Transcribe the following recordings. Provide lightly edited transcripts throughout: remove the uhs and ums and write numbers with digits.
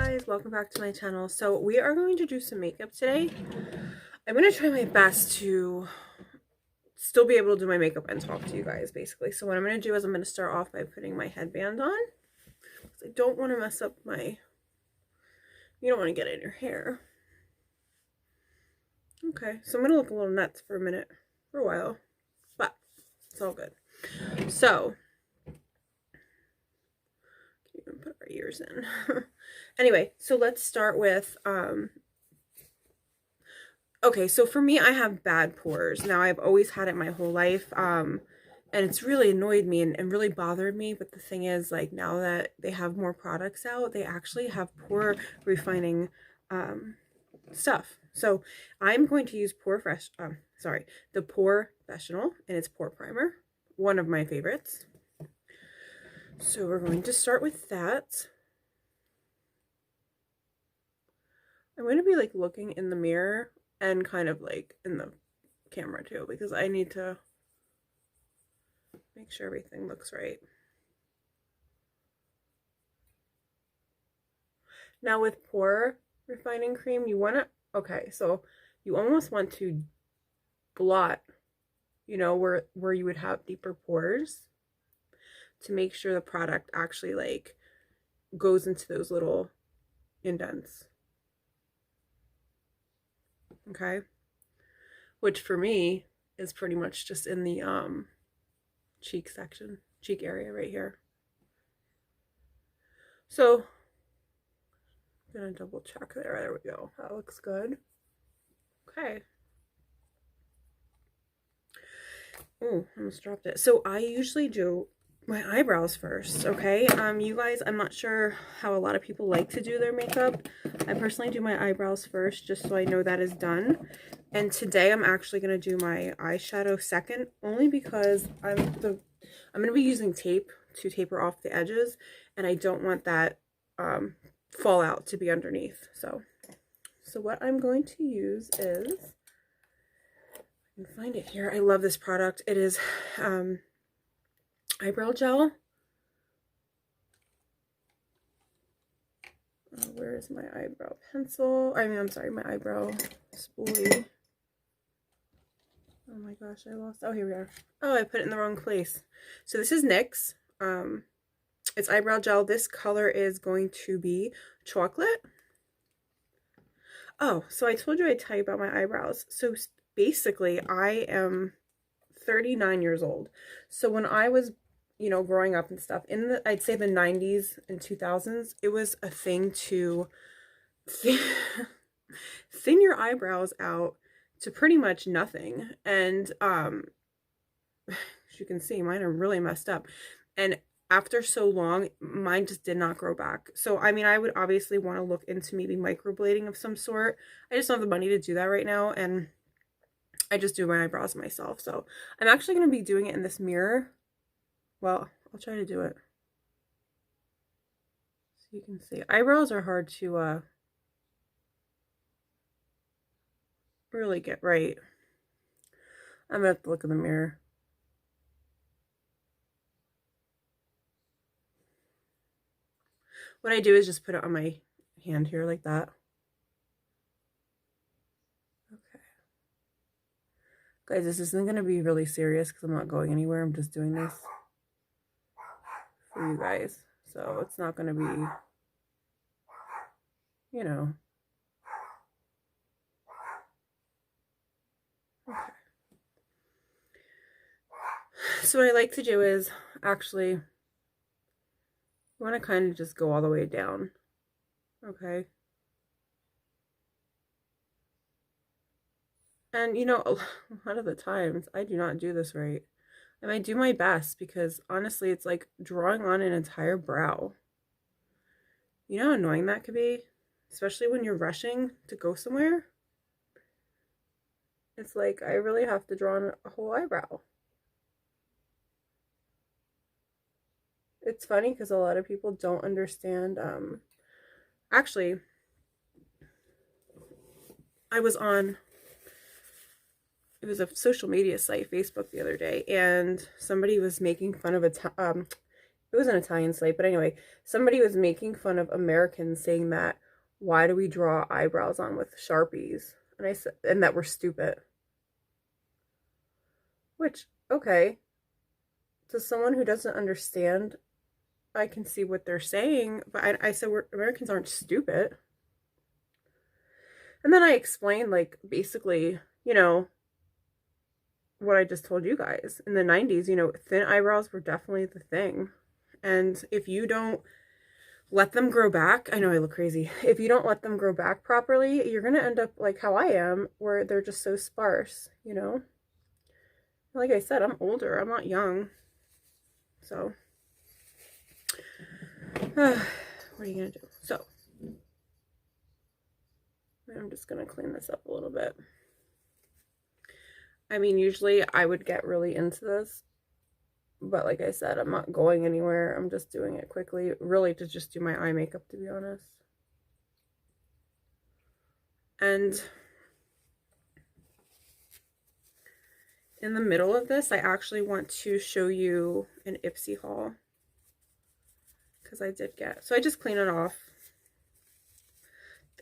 guys, welcome back to my channel. So we are going to do some makeup today. I'm going to try my best to still be able to do my makeup and talk to you guys basically. So what I'm going to do is I'm going to start off by putting my headband on. I don't want to mess up my, you don't want to get it in your hair. Okay, so I'm going to look a little nuts for a while, but it's all good. So even put our ears in. Anyway, so let's start with okay, so for me, I have bad pores. Now, I've always had it my whole life, and it's really annoyed me and really bothered me. But the thing is, like, now that they have more products out, they actually have pore refining stuff. So I'm going to use the Pore Professional, and it's Pore Primer, one of my favorites. So we're going to start with that. I'm going to be like looking in the mirror and kind of like in the camera too, because I need to make sure everything looks right. Now with pore refining cream, you want to, okay, so you almost want to blot, you know, where you would have deeper pores to make sure the product actually like goes into those little indents. Okay, which for me is pretty much just in the cheek area right here. So I'm gonna double check there we go, that looks good. Okay. Oh, I almost dropped it. So I usually do my eyebrows first, okay? You guys, I'm not sure how a lot of people like to do their makeup. I personally do my eyebrows first, just so I know that is done. And today I'm actually going to do my eyeshadow second, only because I'm going to be using tape to taper off the edges, and I don't want that fallout to be underneath. So what I'm going to use is, I can find it here. I love this product. It is eyebrow gel. Where is my eyebrow pencil? I'm sorry, my eyebrow spoolie. Oh my gosh, I lost. Oh, here we are. Oh, I put it in the wrong place. So this is NYX. It's eyebrow gel. This color is going to be chocolate. Oh, so I told you I'd tell you about my eyebrows. So basically, I am 39 years old. So when I was, you know, growing up and stuff, in the, I'd say the 90s and 2000s, it was a thing to thin your eyebrows out to pretty much nothing. And as you can see, mine are really messed up. And after so long, mine just did not grow back. So, I mean, I would obviously want to look into maybe microblading of some sort. I just don't have the money to do that right now, and I just do my eyebrows myself. So I'm actually going to be doing it in this mirror. Well, I'll try to do it so you can see. Eyebrows are hard to really get right. I'm gonna have to look in the mirror. What I do is just put it on my hand here like that. Okay. Guys, this isn't going to be really serious because I'm not going anywhere. I'm just doing this for you guys. So it's not going to be, you know. Okay. So what I like to do is actually, you want to kind of just go all the way down. Okay. And, you know, a lot of the times I do not do this right. And I do my best because, honestly, it's like drawing on an entire brow. You know how annoying that could be? Especially when you're rushing to go somewhere. It's like, I really have to draw on a whole eyebrow. It's funny because a lot of people don't understand. Actually, I was on, it was a social media site, Facebook, the other day, and somebody was making fun of it was an Italian slate, but anyway, somebody was making fun of Americans saying that, why do we draw eyebrows on with Sharpies? And I said, and that we're stupid. Which, okay, to someone who doesn't understand, I can see what they're saying, but I said Americans aren't stupid. And then I explained, like, basically, you know, what I just told you guys. In the 90s, you know, thin eyebrows were definitely the thing. And if you don't let them grow back, I know I look crazy. If you don't let them grow back properly, you're going to end up like how I am, where they're just so sparse, you know? Like I said, I'm older. I'm not young. So, what are you going to do? So, I'm just going to clean this up a little bit. I mean, usually I would get really into this, but like I said, I'm not going anywhere. I'm just doing it quickly, really to just do my eye makeup, to be honest. And in the middle of this, I actually want to show you an Ipsy haul, because I did get, so I just clean it off.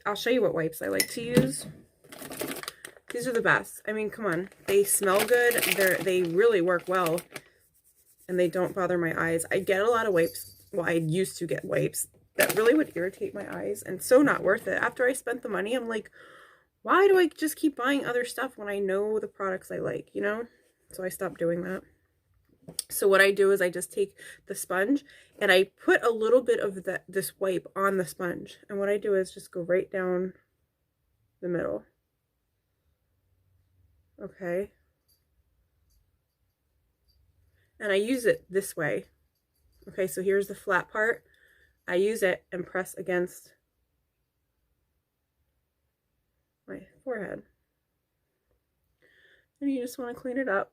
I'll show you what wipes I like to use. These are the best. I mean, come on. They smell good. They really work well. And they don't bother my eyes. I get a lot of wipes. Well, I used to get wipes that really would irritate my eyes. And so not worth it. After I spent the money, I'm like, why do I just keep buying other stuff when I know the products I like, you know? So I stopped doing that. So what I do is I just take the sponge and I put a little bit of this wipe on the sponge. And what I do is just go right down the middle. Okay. And I use it this way. Okay, so here's the flat part. I use it and press against my forehead. And you just want to clean it up.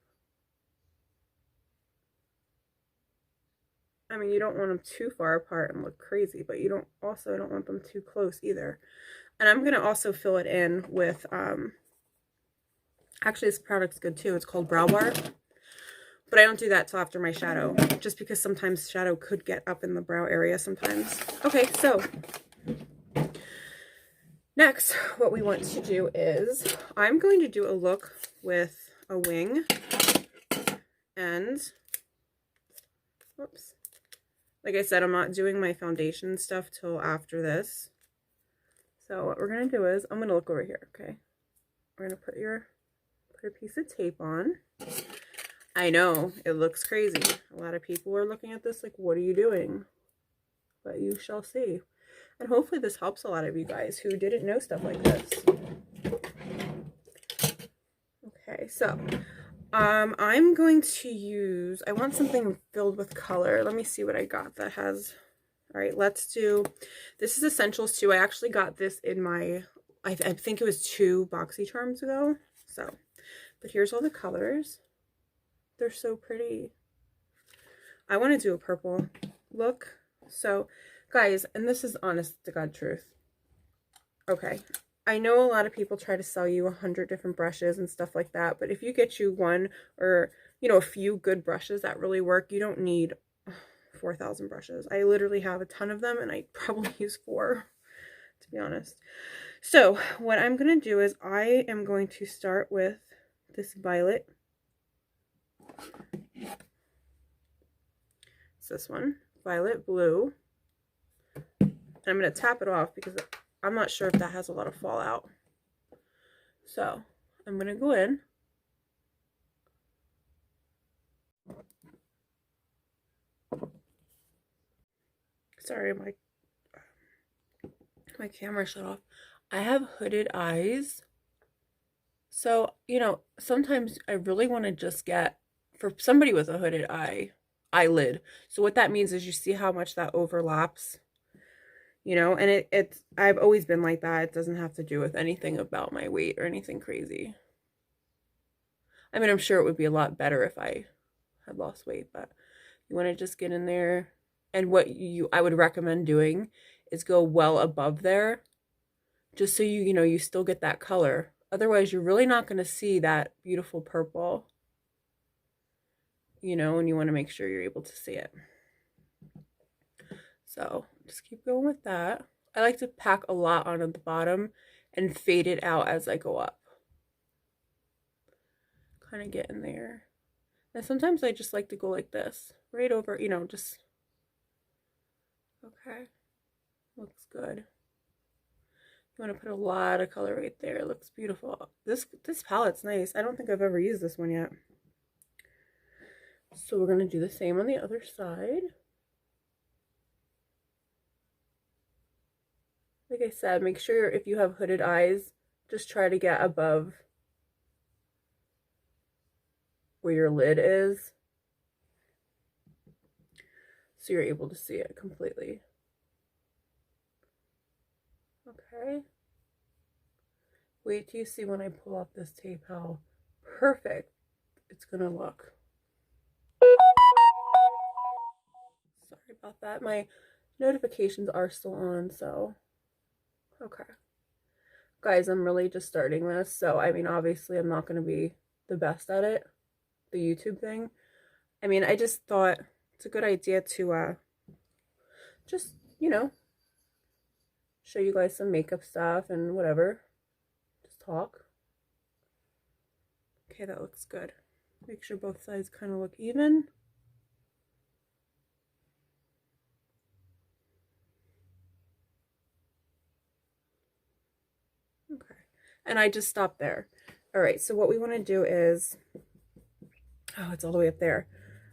I mean, you don't want them too far apart and look crazy, but you don't want them too close either. And I'm going to also fill it in with, actually this product's good too. It's called Brow Bar. But I don't do that till after my shadow, just because sometimes shadow could get up in the brow area sometimes. Okay, so next, what we want to do is, I'm going to do a look with a wing and, whoops. Like I said, I'm not doing my foundation stuff till after this. So what we're going to do is, I'm going to look over here, okay? We're going to put a piece of tape on. I know, it looks crazy. A lot of people are looking at this like, what are you doing? But you shall see. And hopefully this helps a lot of you guys who didn't know stuff like this. Okay, so I'm going to use, I want something filled with color. Let me see what I got that has, all right, let's do, this is Essentials 2. I actually got this in my, I think it was 2 BoxyCharms ago. So, but here's all the colors. They're so pretty. I want to do a purple look. So, guys, and this is honest to God truth. Okay, I know a lot of people try to sell you 100 different brushes and stuff like that, but if you get you one or, you know, a few good brushes that really work, you don't need 4,000 brushes. I literally have a ton of them, and I probably use 4, to be honest. So, what I'm going to do is I am going to start with this violet. It's this one, violet blue. And I'm going to tap it off because I'm not sure if that has a lot of fallout. So I'm going to go in. Sorry, my camera shut off. I have hooded eyes. So, you know, sometimes I really want to just get, for somebody with a hooded eyelid. So what that means is you see how much that overlaps, you know, and I've always been like that. It doesn't have to do with anything about my weight or anything crazy. I mean, I'm sure it would be a lot better if I had lost weight, but you want to just get in there. And what I would recommend doing is go well above there, just so you know, you still get that color. Otherwise, you're really not going to see that beautiful purple, you know, and you want to make sure you're able to see it. So just keep going with that. I like to pack a lot on at the bottom and fade it out as I go up. Kind of get in there. And sometimes I just like to go like this, right over, you know, just, okay, looks good. You want to put a lot of color right there. It looks beautiful. This palette's nice. I don't think I've ever used this one yet. So we're going to do the same on the other side. Like I said, make sure if you have hooded eyes, just try to get above where your lid is so you're able to see it completely. Okay. Wait till you see when I pull off this tape how perfect it's gonna look. Sorry about that. My notifications are still on, so okay. Guys, I'm really just starting this, so I mean, obviously I'm not gonna be the best at it, the YouTube thing. I mean, I just thought it's a good idea to just, you know, show you guys some makeup stuff and whatever. Just talk. Okay, that looks good. Make sure both sides kind of look even. Okay, and I just stopped there. All right, so what we want to do is, oh, it's all the way up there.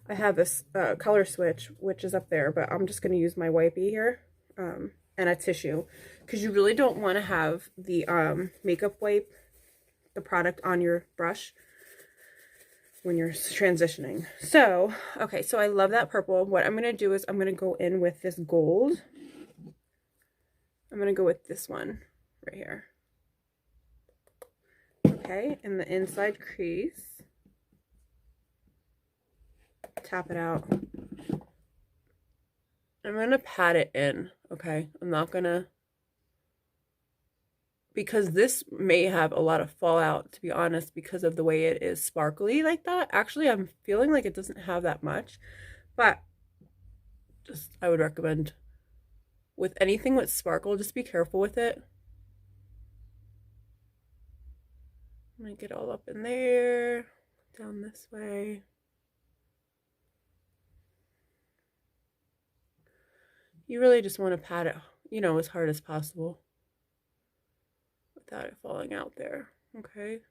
I have this color switch, which is up there, but I'm just going to use my wipey here and a tissue, because you really don't want to have the makeup wipe, the product on your brush when you're transitioning. So, okay, so I love that purple. What I'm going to do is I'm going to go in with this gold. I'm going to go with this one right here. Okay, in the inside crease. Tap it out. I'm going to pat it in, okay? I'm not going to, because this may have a lot of fallout, to be honest, because of the way it is sparkly like that. Actually, I'm feeling like it doesn't have that much, but just, I would recommend with anything with sparkle, just be careful with it. I'm going to get all up in there, down this way. You really just want to pat it, you know, as hard as possible without it falling out there, okay?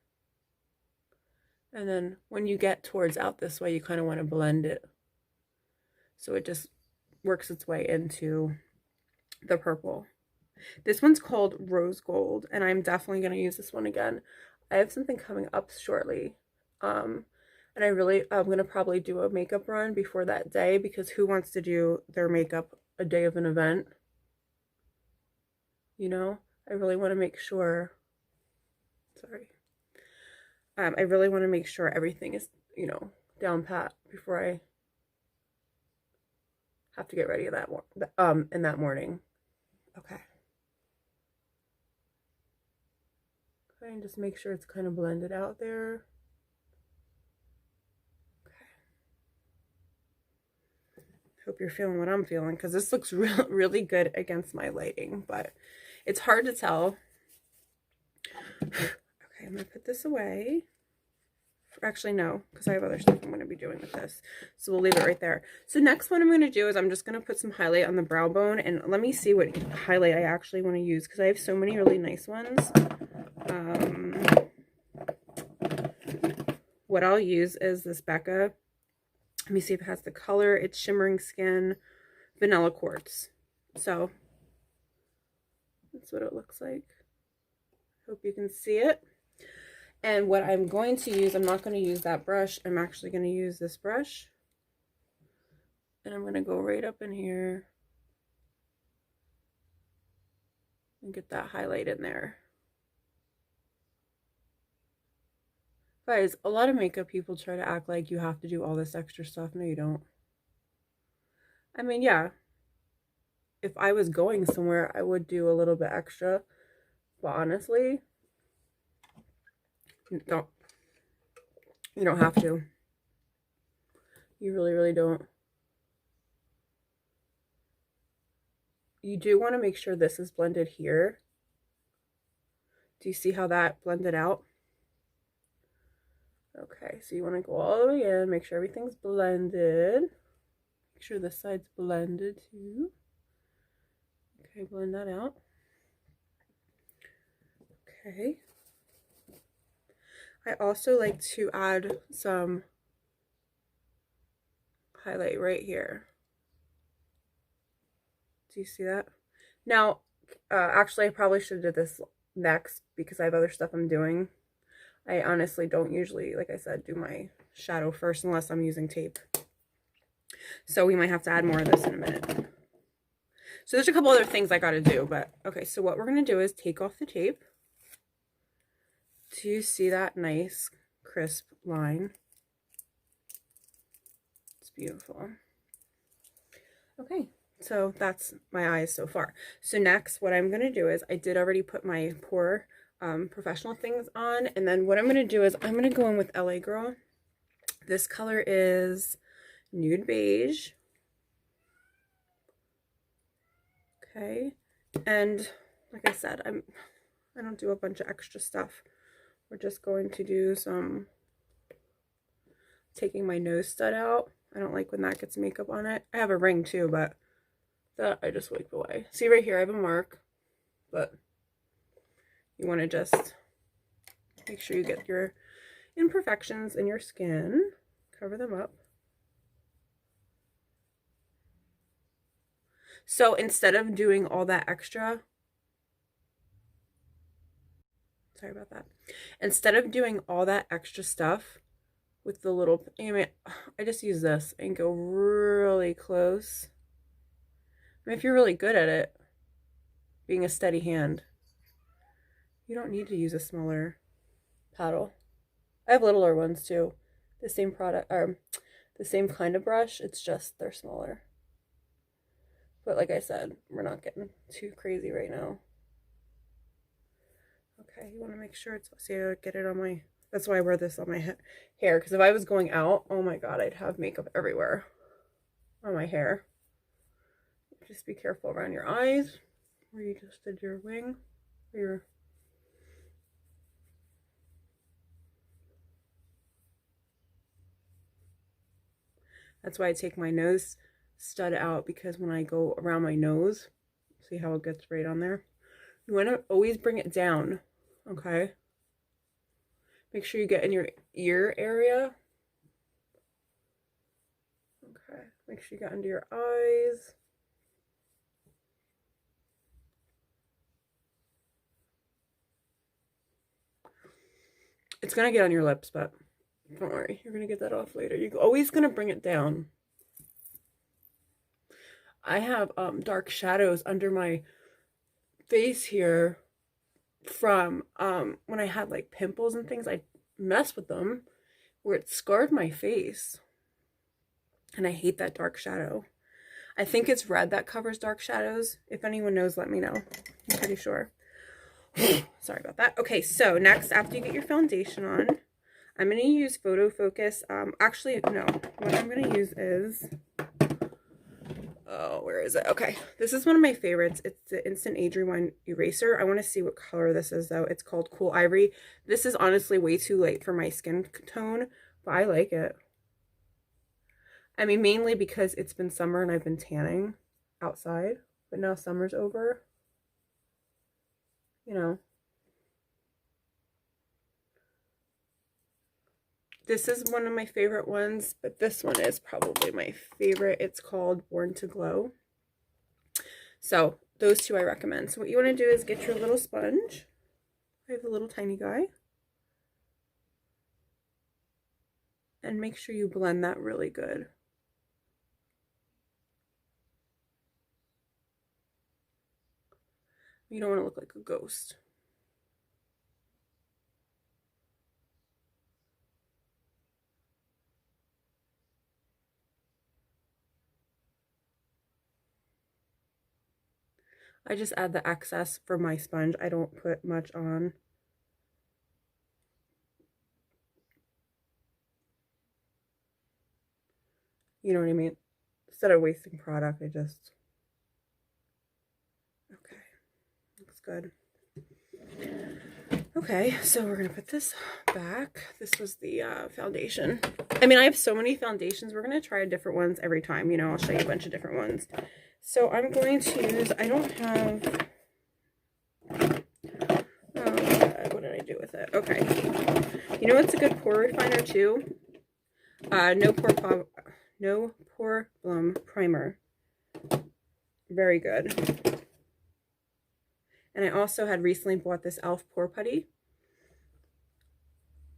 And then when you get towards out this way, you kind of want to blend it so it just works its way into the purple. This one's called Rose Gold, and I'm definitely going to use this one again. I have something coming up shortly, and I'm going to probably do a makeup run before that day, because who wants to do their makeup a day of an event? You know, I really want to make sure, sorry, I really want to make sure everything is, you know, down pat before I have to get ready in that morning. Okay. And just make sure it's kind of blended out there. Hope you're feeling what I'm feeling, because this looks really good against my lighting, but it's hard to tell. Okay, I'm gonna put this away. Actually, no, because I have other stuff I'm going to be doing with this, so we'll leave it right there. So next, what I'm going to do is I'm just going to put some highlight on the brow bone, and let me see what highlight I actually want to use, because I have so many really nice ones. What I'll use is this Becca. Let me see if it has the color. It's Shimmering Skin Vanilla Quartz. So that's what it looks like. Hope you can see it. And what I'm going to use, I'm not going to use that brush. I'm actually going to use this brush. And I'm going to go right up in here and get that highlight in there. Guys, a lot of makeup people try to act like you have to do all this extra stuff. No, you don't. I mean, yeah, if I was going somewhere, I would do a little bit extra. But honestly, you don't have to. You really, really don't. you do want to make sure this is blended here. Do you see how that blended out? Okay, so you want to go all the way in, make sure everything's blended. Make sure this side's blended too. Okay, blend that out. Okay. I also like to add some highlight right here. Do you see that? Now, actually, I probably should have did this next because I have other stuff I'm doing. I honestly don't usually, like I said, do my shadow first unless I'm using tape. So we might have to add more of this in a minute. So there's a couple other things I got to do, but okay, so what we're going to do is take off the tape. Do you see that nice crisp line? It's beautiful. Okay, so that's my eyes so far. So next, what I'm going to do is, I did already put my pore professional things on, and then what I'm going to do is I'm going to go in with LA Girl. This color is nude beige. Okay, and like I said, I don't do a bunch of extra stuff. We're just going to do some taking my nose stud out. I don't like when that gets makeup on it. I have a ring too, but that I just wipe away. See right here, I have a mark, but you want to just make sure you get your imperfections in your skin. Cover them up. So instead of doing all that extra, sorry about that. Instead of doing all that extra stuff with the little, I just use this and go really close. I mean, if you're really good at it, being a steady hand, you don't need to use a smaller paddle. I have littler ones too. The same product, or the same kind of brush, it's just they're smaller. But like I said, we're not getting too crazy right now. Okay, you want to make sure it's, see, I get it on my, that's why I wear this on my hair, because if I was going out, oh my god, I'd have makeup everywhere on my hair. Just be careful around your eyes, where you just did your wing, or your, that's why I take my nose stud out, because when I go around my nose, see how it gets right on there? You want to always bring it down, okay? Make sure you get in your ear area. Okay, make sure you get under your eyes. It's gonna get on your lips, but don't worry, you're gonna get that off later. You're always gonna bring it down. I have dark shadows under my face here from when I had like pimples and things. I messed with them where it scarred my face, and I hate that dark shadow. I think it's red that covers dark shadows. If anyone knows, let me know. I'm pretty sure. Sorry about that. Okay, so next, after you get your foundation on, I'm going to use Photo Focus. Actually, no. What I'm going to use is, oh, where is it? Okay, this is one of my favorites. It's the Instant Age Rewind Eraser. I want to see what color this is, though. It's called Cool Ivory. This is honestly way too light for my skin tone, but I like it. I mean, mainly because it's been summer and I've been tanning outside, but now summer's over. You know. This is one of my favorite ones, but this one is probably my favorite. It's called Born to Glow. So those two I recommend. So what you want to do is get your little sponge. I have a little tiny guy. And make sure you blend that really good. You don't want to look like a ghost. I just add the excess for my sponge. I don't put much on. You know what I mean? Instead of wasting product, I just good. Okay, so we're gonna put this back. This was the foundation. I mean, I have so many foundations. We're gonna try different ones every time. You know, I'll show you a bunch of different ones. So I'm going to use, I don't have, oh God, what did I do with it? Okay. You know what's a good pore refiner too? No Problem primer. Very good. And I also had recently bought this e.l.f. Pore Putty.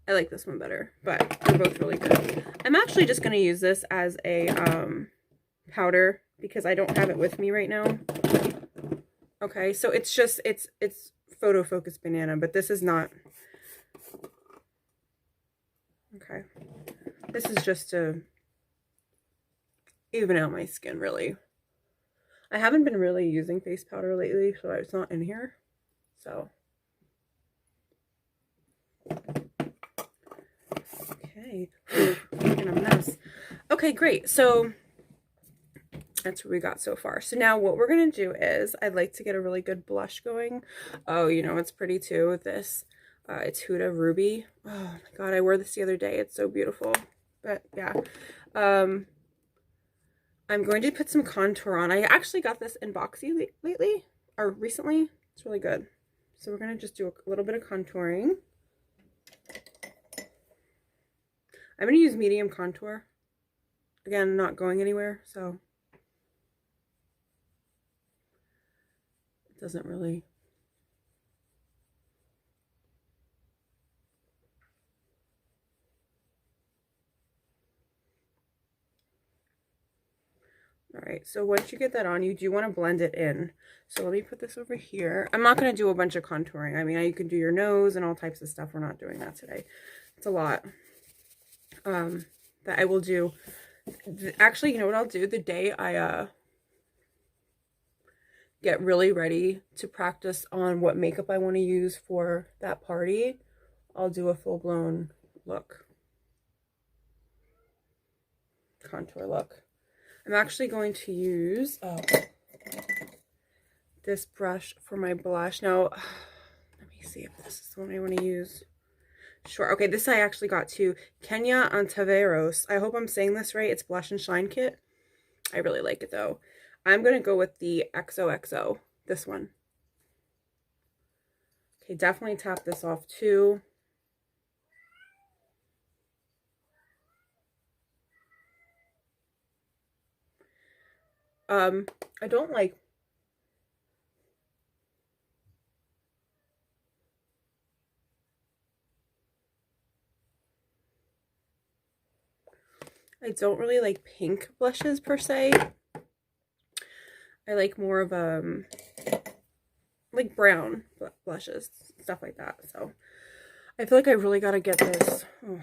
I like this one better, but they're both really good. I'm actually just going to use this as a powder because I don't have it with me right now. Okay, so it's just, it's Photo Focus Banana, but this is not. Okay. This is just to even out my skin, really. I haven't been really using face powder lately, so it's not in here. So. Okay. Making a mess. Okay, great. So that's what we got so far. So now what we're going to do is I'd like to get a really good blush going. Oh, you know, it's pretty too with this. It's Huda Ruby. Oh my God, I wore this the other day. It's so beautiful. But yeah. I'm going to put some contour on. I actually got this in Boxy lately, or recently. It's really good. So we're going to just do a little bit of contouring. I'm going to use medium contour. Again, not going anywhere, so it doesn't really. All right, so once you get that on, you do want to blend it in. So let me put this over here. I'm not going to do a bunch of contouring. I mean, you can do your nose and all types of stuff. We're not doing that today. It's a lot that I will do. Actually, you know what I'll do? The day I get really ready to practice on what makeup I want to use for that party, I'll do a full-blown look. Contour look. I'm actually going to use this brush for my blush. Now, let me see if this is the one I want to use. Sure. Okay, this I actually got too. Kenya Ontiveros. I hope I'm saying this right. It's Blush and Shine Kit. I really like it though. I'm going to go with the XOXO. This one. Okay, definitely tap this off too. I don't like. I don't really like pink blushes per se. I like more of like brown blushes, stuff like that. So I feel like I really got to get this. Oh.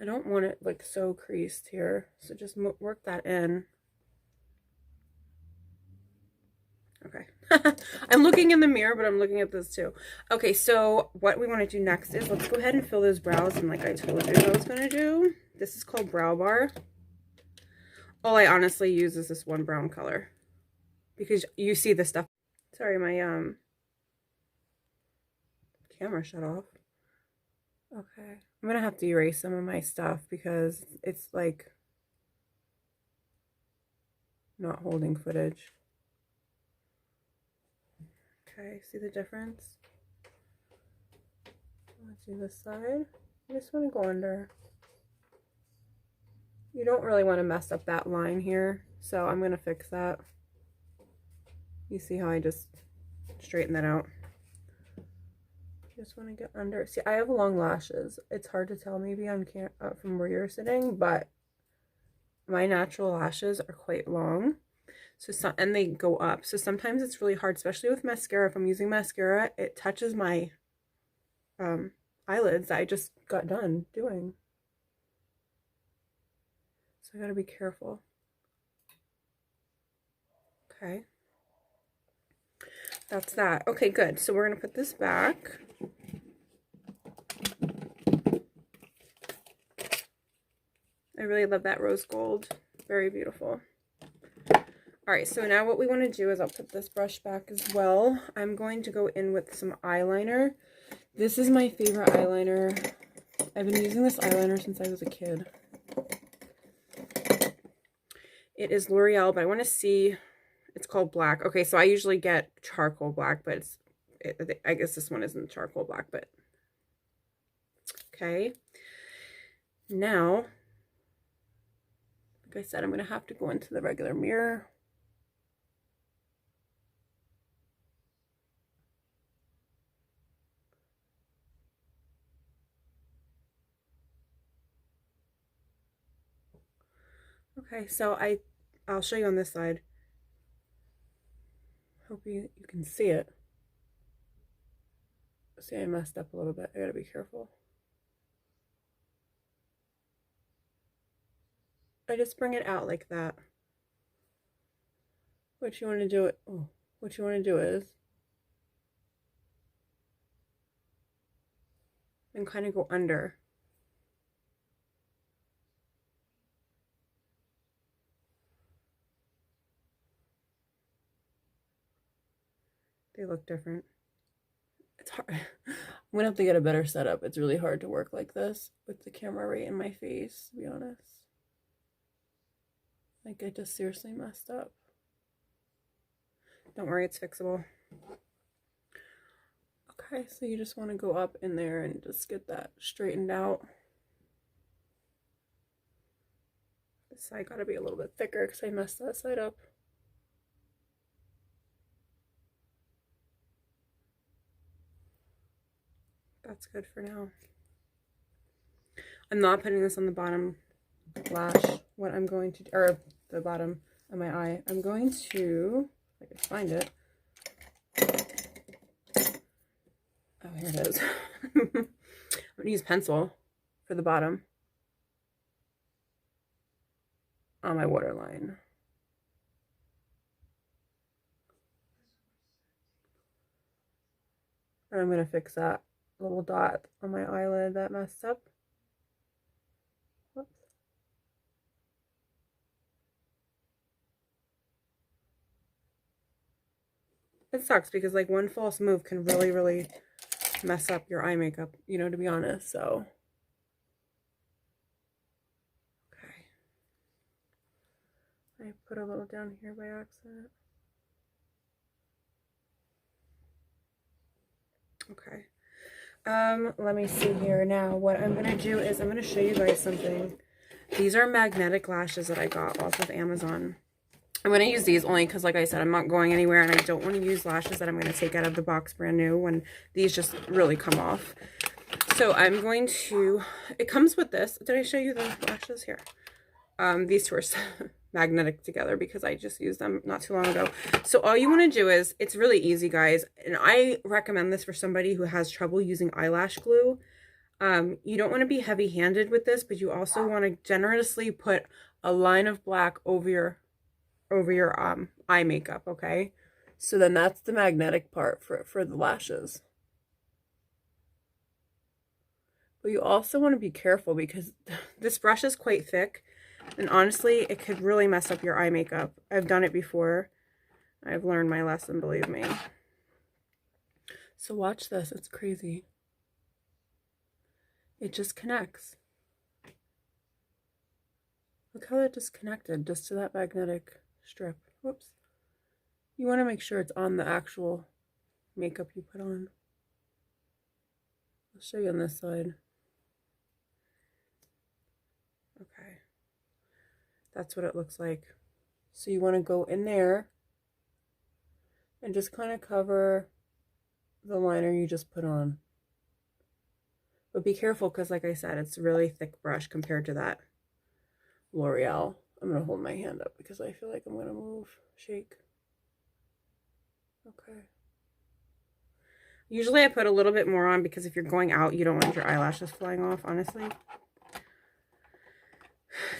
I don't want it like so creased here, so just work that in. Okay. I'm looking in the mirror, but I'm looking at this too. Okay, so what we want to do next is let's go ahead and fill those brows in like I told you I was going to do. This is called Brow Bar. All I honestly use is this one brown color because you see the stuff. Sorry, my camera shut off. Okay. I'm going to have to erase some of my stuff because it's like not holding footage. Okay, see the difference? Let's do this side. I just want to go under. You don't really want to mess up that line here, so I'm going to fix that. You see how I just straighten that out? Just want to get under. See, I have long lashes. It's hard to tell maybe on from where you're sitting, but my natural lashes are quite long. So and they go up. So sometimes it's really hard, especially with mascara. If I'm using mascara, it touches my eyelids that I just got done doing. So I gotta be careful. Okay. That's that. Okay, good. So we're gonna put this back. I really love that rose gold. Very beautiful. All right, so now what we want to do is I'll put this brush back as well. I'm going to go in with some eyeliner. This is my favorite eyeliner. I've been using this eyeliner since I was a kid. It is L'Oreal, but I want to see, it's called black. Okay, so I usually get charcoal black, but I guess this one isn't charcoal black, but okay. Now, like I said, I'm going to have to go into the regular mirror. Okay, so I'll show you on this side. Hope you can see it. See, I messed up a little bit. I gotta be careful. I just bring it out like that. What you want to do what you want to do is and kind of go under. They look different. It's hard. I'm gonna have to get a better setup. It's really hard to work like this with the camera right in my face, to be honest. Like, I just seriously messed up. Don't worry, it's fixable. Okay, so you just want to go up in there and just get that straightened out. This side got to be a little bit thicker because I messed that side up. That's good for now. I'm not putting this on the bottom lash. What I'm going to, or the bottom of my eye, I'm going to, if I can find it. Oh, here it is. I'm going to use pencil for the bottom on my waterline. And I'm going to fix that little dot on my eyelid that messed up. Whoops. It sucks because like one false move can really mess up your eye makeup, you know, to be honest. So okay, I put a little down here by accident. Okay, let me see here. Now what I'm gonna do is I'm gonna show you guys something. These are magnetic lashes that I got off of Amazon. I'm going to use these only because, like I said, I'm not going anywhere and I don't want to use lashes that I'm going to take out of the box brand new when these just really come off. So I'm going to, it comes with this. Did I show you the lashes here? These two are magnetic together because I just used them not too long ago. So all you want to do is, it's really easy, guys. And I recommend this for somebody who has trouble using eyelash glue. You don't want to be heavy-handed with this, but you also want to generously put a line of black over your eye makeup, okay? So then that's the magnetic part for the lashes. But you also want to be careful because this brush is quite thick, and honestly, it could really mess up your eye makeup. I've done it before. I've learned my lesson, believe me. So watch this, it's crazy. It just connects. Look how it just connected just to that magnetic strip. Whoops. You want to make sure it's on the actual makeup you put on. I'll show you on this side. Okay. That's what it looks like. So you want to go in there and just kind of cover the liner you just put on. But be careful because, like I said, it's a really thick brush compared to that L'Oreal. I'm going to hold my hand up because I feel like I'm going to move, shake. Okay. Usually I put a little bit more on because if you're going out, you don't want your eyelashes flying off, honestly.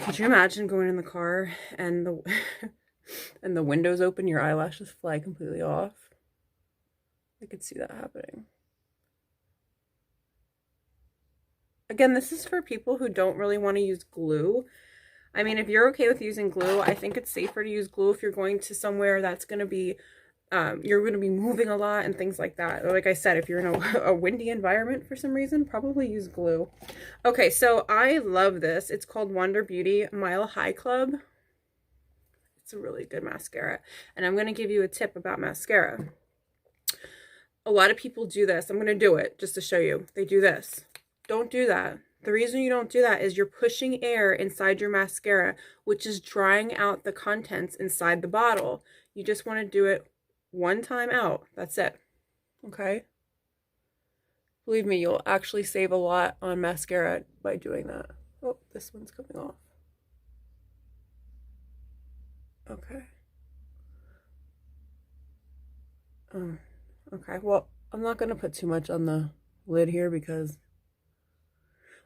Could you imagine going in the car and the windows open, your eyelashes fly completely off? I could see that happening. Again, this is for people who don't really want to use glue. I mean, if you're okay with using glue, I think it's safer to use glue if you're going to somewhere that's going to be, you're going to be moving a lot and things like that. Like I said, if you're in a windy environment for some reason, probably use glue. Okay, so I love this. It's called Wonder Beauty Mile High Club. It's a really good mascara. And I'm going to give you a tip about mascara. A lot of people do this. I'm going to do it just to show you. They do this. Don't do that. The reason you don't do that is you're pushing air inside your mascara, which is drying out the contents inside the bottle. You just want to do it one time out. That's it. Okay? Believe me, you'll actually save a lot on mascara by doing that. Oh, this one's coming off. Okay. Okay, well, I'm not going to put too much on the lid here because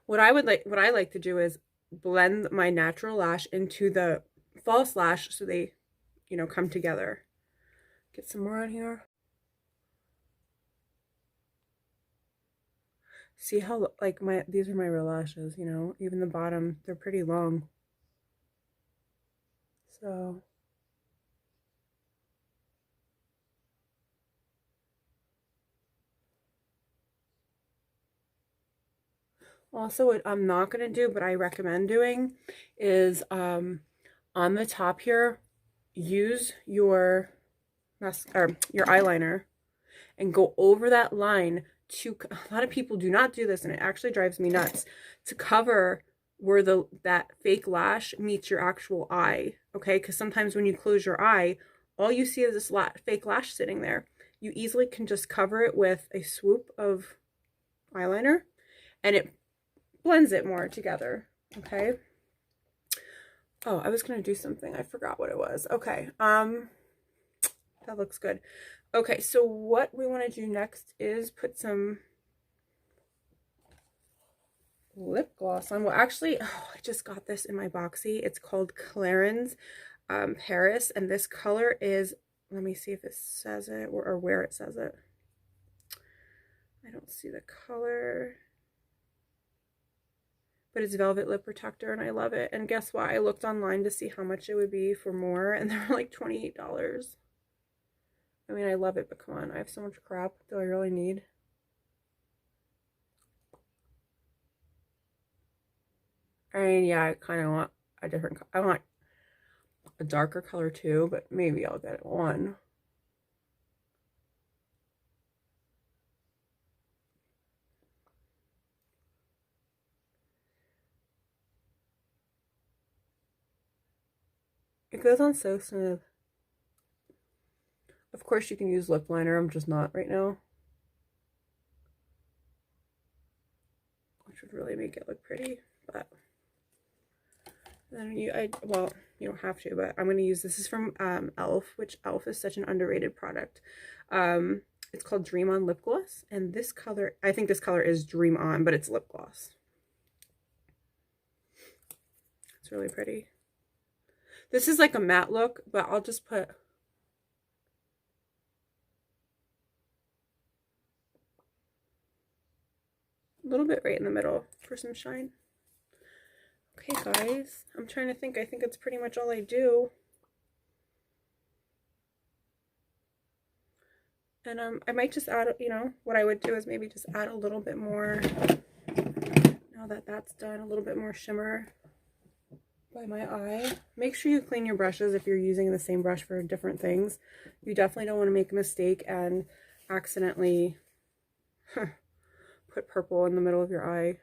what I like to do is blend my natural lash into the false lash so they, you know, come together. Get some more on here. See how, like, these are my real lashes, you know, even the bottom, they're pretty long. So also, what I'm not going to do, but I recommend doing, is on the top here, use your eyeliner and go over that line to, a lot of people do not do this and it actually drives me nuts, to cover where that fake lash meets your actual eye, okay? Because sometimes when you close your eye, all you see is this fake lash sitting there. You easily can just cover it with a swoop of eyeliner and it blends it more together, okay? Oh, I was gonna do something. I forgot what it was. Okay, that looks good. Okay, so what we want to do next is put some lip gloss on. Well, actually, oh, I just got this in my boxy. It's called Clarins Paris, and this color is, let me see if it says it or where it says it. I don't see the color. But it's Velvet Lip Protector, and I love it. And guess what? I looked online to see how much it would be for more, and they were like $28. I mean, I love it, but come on. I have so much crap. Do I really need? I mean, yeah, I kind of want a different, I want a darker color too, but maybe I'll get one. It goes on so smooth. Of course, you can use lip liner. I'm just not right now. Which would really make it look pretty, but then well, you don't have to, but I'm going to use, this is from e.l.f., which e.l.f. is such an underrated product. It's called Dream On Lip Gloss, and this color, I think this color is Dream On, but it's lip gloss. It's really pretty. This is like a matte look, but I'll just put a little bit right in the middle for some shine. Okay, guys, I'm trying to think. I think it's pretty much all I do. And I might just add, you know, what I would do is maybe just add a little bit more, now that that's done, a little bit more shimmer by my eye. Make sure you clean your brushes if you're using the same brush for different things. You definitely don't want to make a mistake and accidentally put purple in the middle of your eye.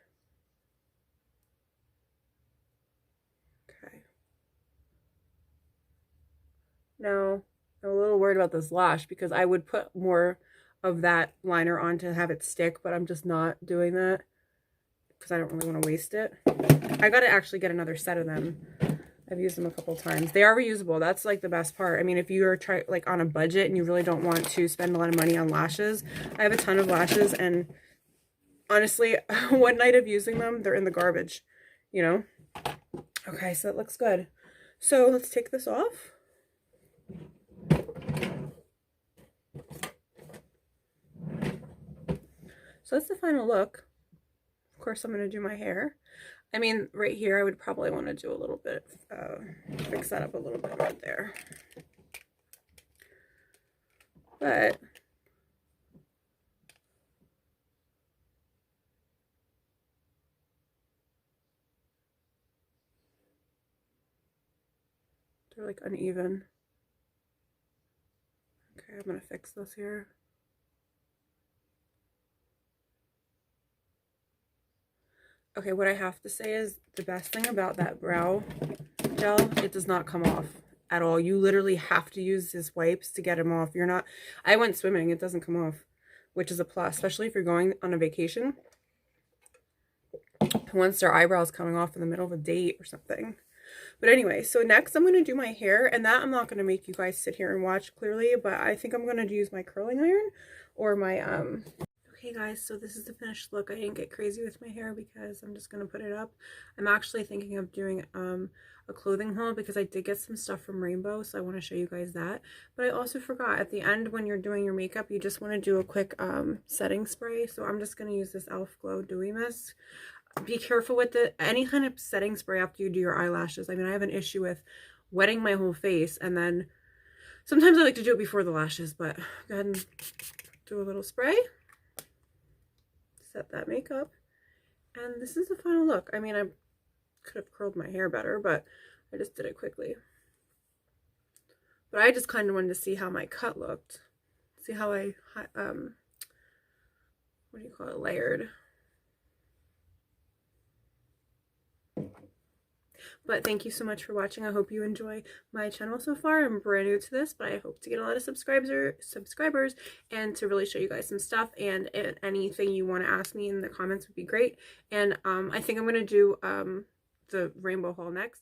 Okay. Now, I'm a little worried about this lash because I would put more of that liner on to have it stick, but I'm just not doing that because I don't really want to waste it. I got to actually get another set of them. I've used them a couple times. They are reusable. That's like the best part. I mean, if you are like on a budget and you really don't want to spend a lot of money on lashes, I have a ton of lashes, and honestly, one night of using them, they're in the garbage, you know? Okay, so that looks good. So let's take this off. So that's the final look. Of course, I'm going to do my hair. I mean, right here, I would probably want to do a little bit, fix that up a little bit right there. But they're like uneven. Okay, I'm gonna fix this here. Okay, what I have to say is the best thing about that brow gel, it does not come off at all. You literally have to use his wipes to get them off. You're not, I went swimming, it doesn't come off, which is a plus, especially if you're going on a vacation. Who wants their eyebrows coming off in the middle of a date or something? But anyway, so next I'm going to do my hair, and that I'm not going to make you guys sit here and watch clearly, but I think I'm going to use my curling iron or my, Okay guys, so this is the finished look. I didn't get crazy with my hair because I'm just going to put it up. I'm actually thinking of doing a clothing haul because I did get some stuff from Rainbow, so I want to show you guys that. But I also forgot, at the end when you're doing your makeup, you just want to do a quick setting spray. So I'm just going to use this e.l.f. Glow Dewy Mist. Be careful with any kind of setting spray after you do your eyelashes. I mean, I have an issue with wetting my whole face, and then sometimes I like to do it before the lashes, but go ahead and do a little spray. Set that makeup, and this is the final look. I mean, I could have curled my hair better, but I just did it quickly. But I just kind of wanted to see how my cut looked, see how I what do you call it, layered. But thank you so much for watching. I hope you enjoy my channel so far. I'm brand new to this, but I hope to get a lot of subscribers and to really show you guys some stuff. And anything you want to ask me in the comments would be great. And I think I'm going to do the rainbow haul next.